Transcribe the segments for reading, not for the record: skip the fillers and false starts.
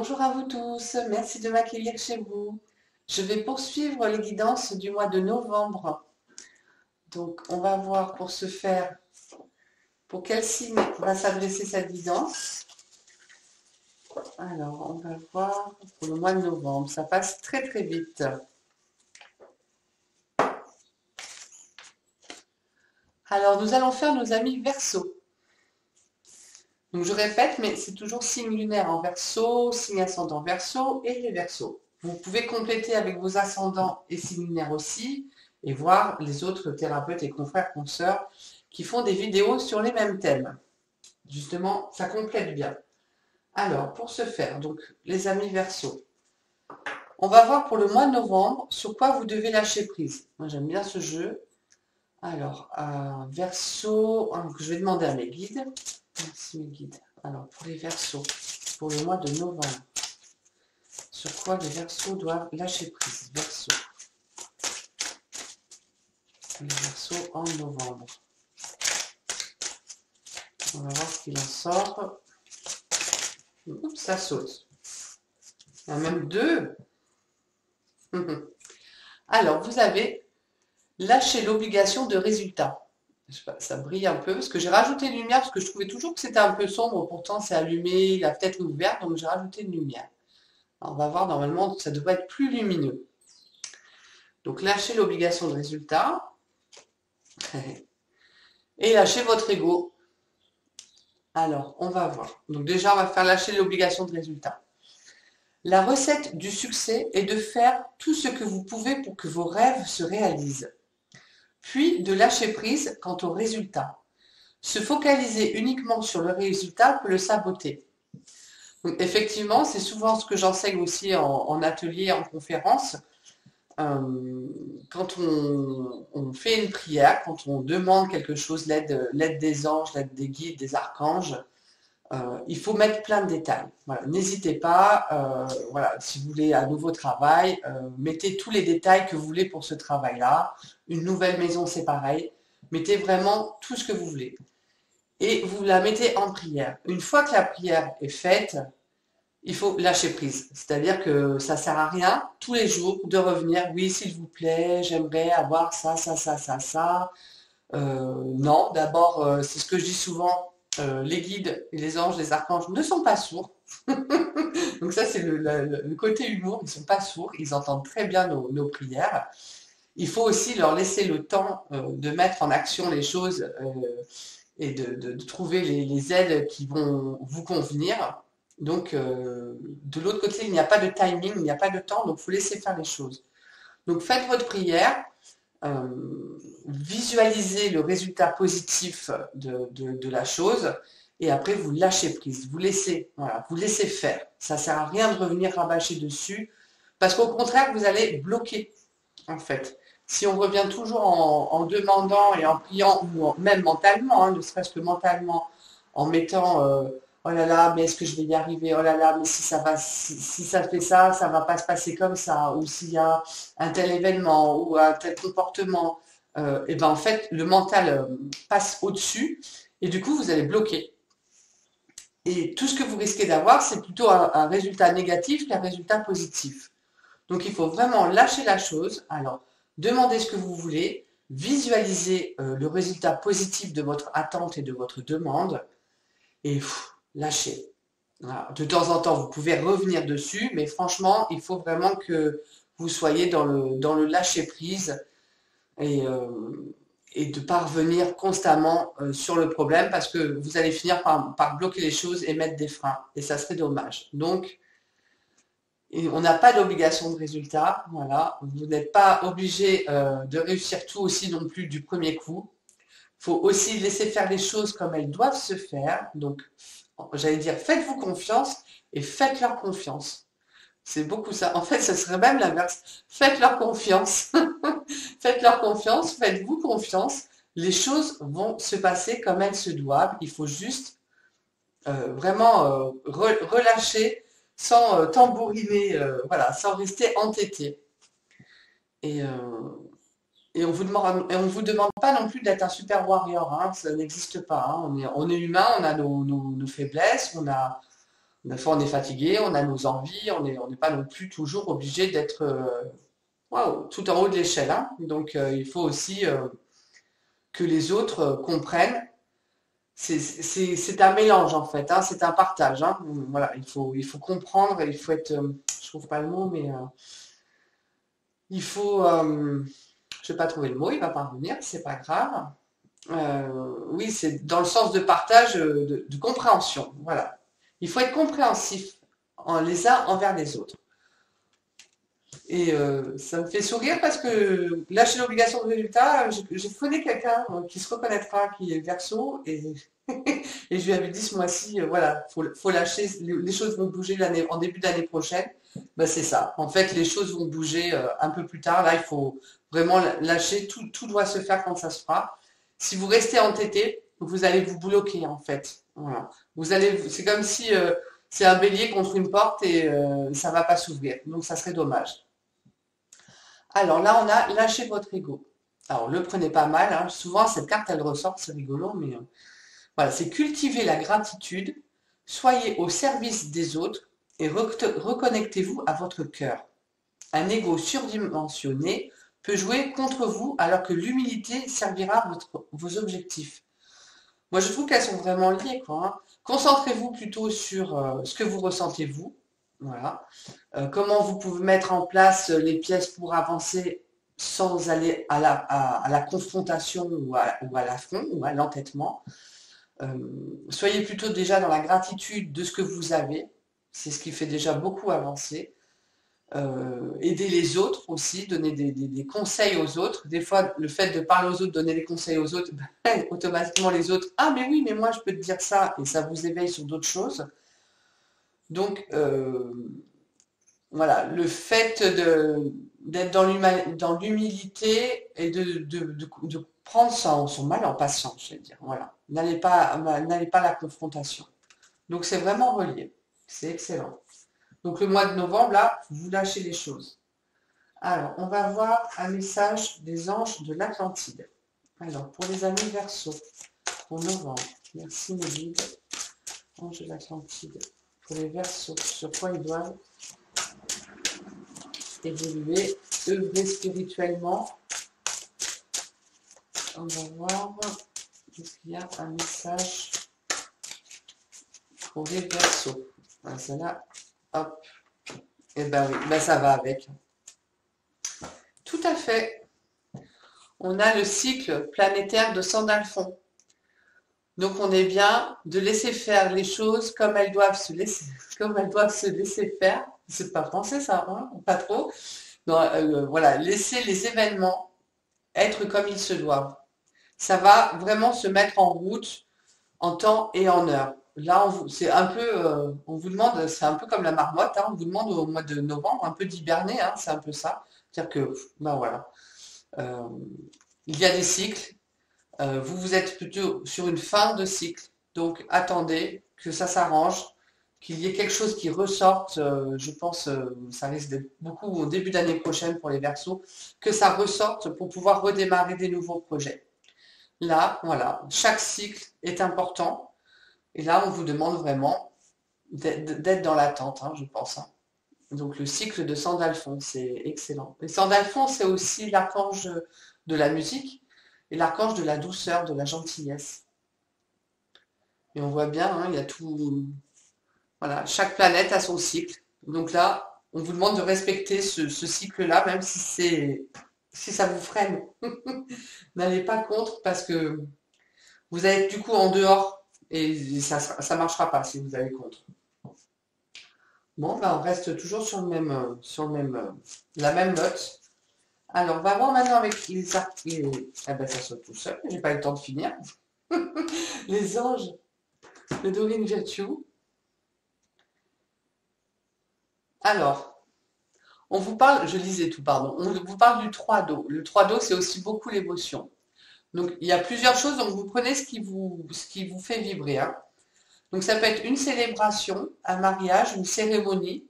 Bonjour à vous tous, merci de m'accueillir chez vous. Je vais poursuivre les guidances du mois de novembre. Donc, on va voir pour ce faire, pour quel signe va s'adresser cette guidance. Alors, on va voir pour le mois de novembre. Ça passe très très vite. Alors, nous allons faire nos amis Verseau. Donc, je répète, mais c'est toujours signe lunaire en Verseau, signe ascendant Verseau et les Verseaux. Vous pouvez compléter avec vos ascendants et signes lunaires aussi, et voir les autres thérapeutes et confrères, consoeurs qui font des vidéos sur les mêmes thèmes. Justement, ça complète bien. Alors, pour ce faire, donc, les amis Verseau, on va voir pour le mois de novembre sur quoi vous devez lâcher prise. Moi, j'aime bien ce jeu. Alors, Verseau, je vais demander à mes guides. Merci mes guides. Alors, pour les Verseaux, pour le mois de novembre, sur quoi les Verseaux doivent lâcher prise. Verseau. Les Verseaux en novembre. On va voir ce qu'il en sort. Oups, ça saute. Il y en a même deux. Alors, vous avez lâché l'obligation de résultat. Je sais pas, ça brille un peu parce que j'ai rajouté une lumière parce que je trouvais toujours que c'était un peu sombre. Pourtant, c'est allumé, la fenêtre est ouverte, donc j'ai rajouté une lumière. Alors, on va voir, normalement, ça devrait être plus lumineux. Donc, lâchez l'obligation de résultat. Et lâchez votre ego. Alors, on va voir. Donc déjà, on va faire lâcher l'obligation de résultat. La recette du succès est de faire tout ce que vous pouvez pour que vos rêves se réalisent. Puis de lâcher prise quant au résultat. Se focaliser uniquement sur le résultat peut le saboter. Donc, effectivement, c'est souvent ce que j'enseigne aussi en atelier, en conférence. Quand on fait une prière, quand on demande quelque chose, l'aide des anges, l'aide des guides, des archanges, il faut mettre plein de détails. Voilà. N'hésitez pas, voilà, si vous voulez un nouveau travail, mettez tous les détails que vous voulez pour ce travail-là. Une nouvelle maison, c'est pareil. Mettez vraiment tout ce que vous voulez. Et vous la mettez en prière. Une fois que la prière est faite, il faut lâcher prise. C'est-à-dire que ça ne sert à rien tous les jours de revenir. Oui, s'il vous plaît, j'aimerais avoir ça, ça, ça, ça, ça. Non, d'abord, c'est ce que je dis souvent. Les guides et les anges, les archanges ne sont pas sourds. Donc ça, c'est le côté humour. Ils ne sont pas sourds. Ils entendent très bien nos prières. Il faut aussi leur laisser le temps de mettre en action les choses et de trouver les aides qui vont vous convenir. Donc, de l'autre côté, il n'y a pas de timing, il n'y a pas de temps, donc il faut laisser faire les choses. Donc, faites votre prière, visualisez le résultat positif de la chose, et après, vous lâchez prise, vous laissez, voilà, vous laissez faire. Ça ne sert à rien de revenir rabâcher dessus, parce qu'au contraire, vous allez bloquer, en fait. Si on revient toujours en demandant et en priant, ou même mentalement, hein, ne serait-ce que mentalement, en mettant oh là là, mais est-ce que je vais y arriver? Oh là là, mais si ça va, si ça fait ça, ça va pas se passer comme ça. Ou s'il y a un tel événement ou un tel comportement, et ben en fait, le mental passe au-dessus et du coup, vous allez bloquer. Et tout ce que vous risquez d'avoir, c'est plutôt un résultat négatif qu'un résultat positif. Donc, il faut vraiment lâcher la chose. Alors, demandez ce que vous voulez, visualisez le résultat positif de votre attente et de votre demande et lâchez. Voilà. De temps en temps, vous pouvez revenir dessus, mais franchement, il faut vraiment que vous soyez dans le lâcher-prise et de ne pas revenir constamment sur le problème parce que vous allez finir par bloquer les choses et mettre des freins. Et ça serait dommage. Donc, on n'a pas d'obligation de résultat. Voilà. Vous n'êtes pas obligé de réussir tout aussi non plus du premier coup. Il faut aussi laisser faire les choses comme elles doivent se faire. Donc, j'allais dire, faites-vous confiance et faites-leur confiance. C'est beaucoup ça. En fait, ce serait même l'inverse. Faites-leur confiance. Faites-leur confiance, faites-vous confiance. Les choses vont se passer comme elles se doivent. Il faut juste vraiment relâcher sans tambouriner, voilà, sans rester entêté. Et, et on vous demande pas non plus d'être un super warrior, hein, ça n'existe pas. Hein. On est humain, on a nos faiblesses, on Des fois, on est fatigué, on a nos envies, on n'est pas non plus toujours obligé d'être waouh, tout en haut de l'échelle, hein. Donc, il faut aussi que les autres comprennent. C'est un mélange en fait, hein, c'est un partage, hein. Voilà, il faut comprendre, il faut être, je trouve pas le mot, mais il faut, je vais pas trouver le mot, il va pas revenir, c'est pas grave. Oui, c'est dans le sens de partage, de compréhension. Voilà, il faut être compréhensif les uns envers les autres. Et ça me fait sourire parce que lâcher l'obligation de résultat, je connais quelqu'un qui se reconnaîtra, qui est Verseau, et, et je lui avais dit ce mois-ci, voilà, faut lâcher, les choses vont bouger en début d'année prochaine. Ben, c'est ça. En fait, les choses vont bouger un peu plus tard. Là, il faut vraiment lâcher, tout doit se faire quand ça se fera. Si vous restez entêté, vous allez vous bloquer en fait. Voilà. C'est comme si c'est un bélier contre une porte et ça va pas s'ouvrir. Donc ça serait dommage. Alors là, on a lâché votre ego. Alors, le prenez pas mal, hein. Souvent, cette carte, elle ressort, c'est rigolo, mais voilà, c'est cultiver la gratitude, soyez au service des autres et reconnectez-vous à votre cœur. Un ego surdimensionné peut jouer contre vous alors que l'humilité servira vos objectifs. Moi, je trouve qu'elles sont vraiment liées, quoi, hein. Concentrez-vous plutôt sur ce que vous ressentez vous. Voilà. Comment vous pouvez mettre en place les pièces pour avancer sans aller à la confrontation ou à l'affront ou à l'entêtement. Soyez plutôt déjà dans la gratitude de ce que vous avez. C'est ce qui fait déjà beaucoup avancer. Aider les autres aussi, donner des conseils aux autres. Des fois, le fait de parler aux autres, donner des conseils aux autres, ben, automatiquement les autres, ah mais oui, mais moi je peux te dire ça, et ça vous éveille sur d'autres choses. Donc, voilà, le fait d'être dans l'humilité et de prendre son mal en patience, je vais dire. Voilà. N'allez pas à la confrontation. Donc, c'est vraiment relié. C'est excellent. Donc, le mois de novembre, là, vous lâchez les choses. Alors, on va voir un message des anges de l'Atlantide. Alors, pour les amis Verseau, pour novembre. Merci, mes guides. Anges de l'Atlantide. Pour les Verseaux, sur quoi ils doivent évoluer, œuvrer spirituellement. On va voir. Est-ce qu'il y a un message pour les Verseaux? Voilà, celle-là, hop. Et ben oui, ben ça va avec. Tout à fait. On a le cycle planétaire de Sandalphon. Donc on est bien de laisser faire les choses comme elles doivent se laisser faire. C'est pas français ça, hein, pas trop. Non, voilà, laisser les événements être comme ils se doivent. Ça va vraiment se mettre en route en temps et en heure. Là, c'est un peu, on vous demande, c'est un peu comme la marmotte, hein, on vous demande au mois de novembre un peu d'hiberner, hein, c'est un peu ça. C'est-à-dire que, ben voilà, euh, il y a des cycles. Vous êtes plutôt sur une fin de cycle. Donc, attendez que ça s'arrange, qu'il y ait quelque chose qui ressorte. Je pense, ça risque d'être beaucoup au début d'année prochaine pour les Verseaux, que ça ressorte pour pouvoir redémarrer des nouveaux projets. Là, voilà, chaque cycle est important. Et là, on vous demande vraiment d'être dans l'attente, hein, je pense, hein. Donc, le cycle de Sandalphon, c'est excellent. Et Sandalphon, c'est aussi l'archange de la musique et l'archange de la douceur, de la gentillesse. Et on voit bien, hein, il y a tout. Voilà, chaque planète a son cycle. Donc là, on vous demande de respecter ce cycle-là, même si ça vous freine. N'allez pas contre parce que vous allez être du coup en dehors et ça ne marchera pas si vous allez contre. Bon, ben on reste toujours la même note. Alors, on va voir maintenant avec les arcs. Eh ben, ça saute tout seul, j'ai pas eu le temps de finir. Les anges de Dorine Virtue. Alors, on vous parle, je lisais tout, pardon, on vous parle du 3 d'eau. Le 3 d'eau, c'est aussi beaucoup l'émotion. Donc, il y a plusieurs choses, donc vous prenez ce qui vous fait vibrer, hein. Donc, ça peut être une célébration, un mariage, une cérémonie.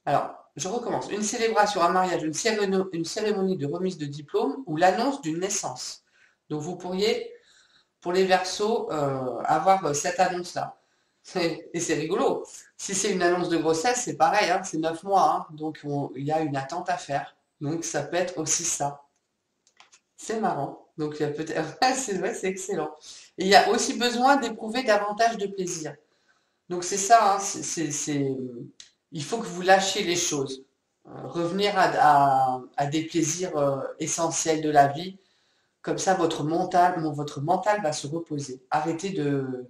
Alors, je recommence. Une célébration, un mariage, une cérémonie de remise de diplôme ou l'annonce d'une naissance. Donc, vous pourriez, pour les Verseaux, avoir cette annonce-là. Et c'est rigolo. Si c'est une annonce de grossesse, c'est pareil, hein, c'est 9 mois, hein, donc il y a une attente à faire. Donc ça peut être aussi ça. C'est marrant. Donc il y a peut-être, ouais, c'est vrai, c'est excellent. Et il y a aussi besoin d'éprouver davantage de plaisir. Donc c'est ça, hein, il faut que vous lâchiez les choses. Revenir à des plaisirs essentiels de la vie. Comme ça, votre mental va se reposer. Arrêtez de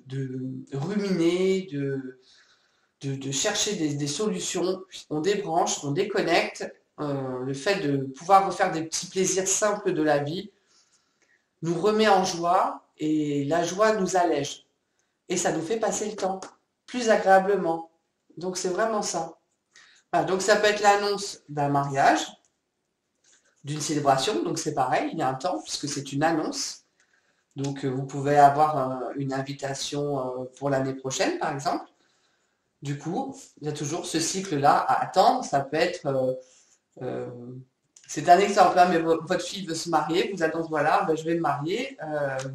ruminer, de chercher des solutions. On débranche, on déconnecte. Le fait de pouvoir refaire des petits plaisirs simples de la vie nous remet en joie et la joie nous allège. Et ça nous fait passer le temps plus agréablement. Donc c'est vraiment ça. Voilà, donc ça peut être l'annonce d'un mariage, d'une célébration, donc c'est pareil, il y a un temps puisque c'est une annonce. Donc vous pouvez avoir une invitation pour l'année prochaine par exemple. Du coup, il y a toujours ce cycle-là à attendre. Ça peut être euh, c'est un exemple, hein, mais votre fille veut se marier, vous annoncez, voilà, ben, je vais me marier,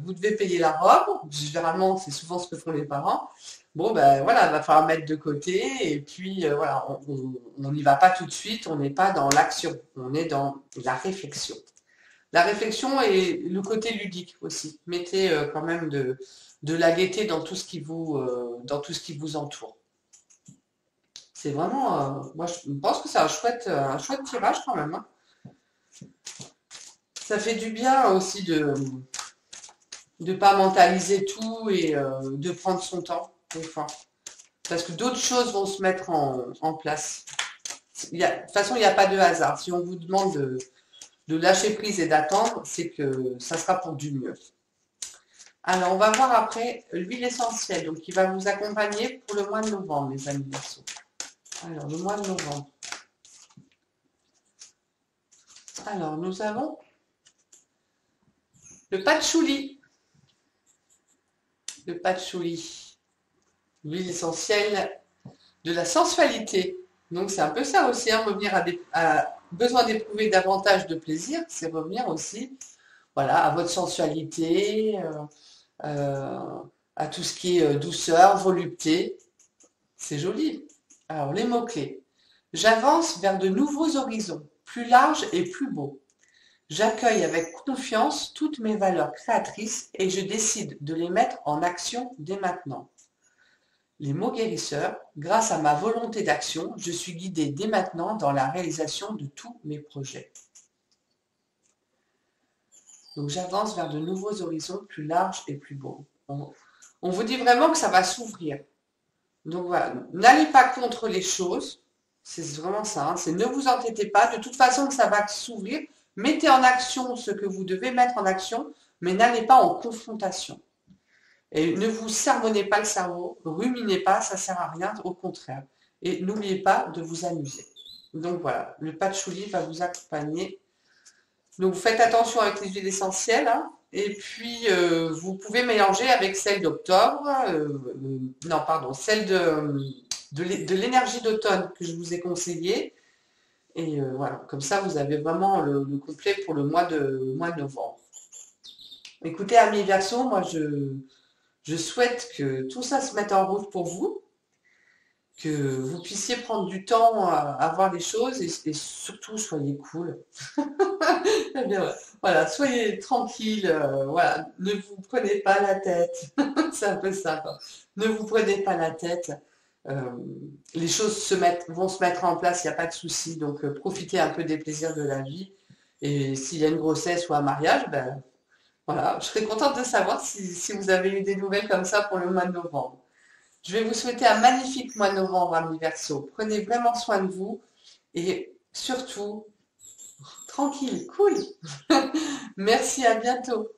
vous devez payer la robe, généralement c'est souvent ce que font les parents. Bon, ben voilà, il va falloir mettre de côté, et puis voilà, on n'y va pas tout de suite, on n'est pas dans l'action, on est dans la réflexion. La réflexion et le côté ludique aussi. Mettez quand même de la gaieté dans tout ce dans tout ce qui vous entoure. C'est vraiment, moi je pense que c'est un chouette tirage quand même, hein. Ça fait du bien aussi de ne pas mentaliser tout et de prendre son temps, des fois. Parce que d'autres choses vont se mettre en place. De toute façon, il n'y a pas de hasard. Si on vous demande de lâcher prise et d'attendre, c'est que ça sera pour du mieux. Alors, on va voir après l'huile essentielle, donc qui va vous accompagner pour le mois de novembre, les amis Verseaux. Alors, le mois de novembre. Alors, nous avons le patchouli. Le patchouli, l'huile essentielle de la sensualité. Donc c'est un peu ça aussi, hein, revenir à besoin d'éprouver davantage de plaisir, c'est revenir aussi, voilà, à votre sensualité, euh, à tout ce qui est douceur, volupté. C'est joli. Alors les mots-clés. J'avance vers de nouveaux horizons, plus larges et plus beaux. J'accueille avec confiance toutes mes valeurs créatrices et je décide de les mettre en action dès maintenant. Les mots guérisseurs, grâce à ma volonté d'action, je suis guidée dès maintenant dans la réalisation de tous mes projets. Donc j'avance vers de nouveaux horizons plus larges et plus beaux. On vous dit vraiment que ça va s'ouvrir. Donc voilà, n'allez pas contre les choses, c'est vraiment ça, hein, c'est ne vous entêtez pas, de toute façon que ça va s'ouvrir, mettez en action ce que vous devez mettre en action, mais n'allez pas en confrontation. Et ne vous sermonnez pas le cerveau, ruminez pas, ça ne sert à rien, au contraire. Et n'oubliez pas de vous amuser. Donc voilà, le patchouli va vous accompagner. Donc faites attention avec les huiles essentielles, hein. Et puis vous pouvez mélanger avec celle d'octobre, non pardon, celle de l'énergie d'automne que je vous ai conseillée. Et voilà, comme ça vous avez vraiment le complet pour le mois de novembre. Écoutez, amis Verseaux, moi je souhaite que tout ça se mette en route pour vous, que vous puissiez prendre du temps à voir les choses et surtout soyez cool. Eh bien, voilà, soyez tranquille, voilà, ne vous prenez pas la tête. C'est un peu ça, quoi. Ne vous prenez pas la tête. Euh, les choses vont se mettre en place, il n'y a pas de souci. Donc profitez un peu des plaisirs de la vie. Et s'il y a une grossesse ou un mariage, ben voilà, je serais contente de savoir si vous avez eu des nouvelles comme ça pour le mois de novembre. Je vais vous souhaiter un magnifique mois de novembre, amis Verseaux. Prenez vraiment soin de vous et surtout, tranquille, cool. Merci, à bientôt.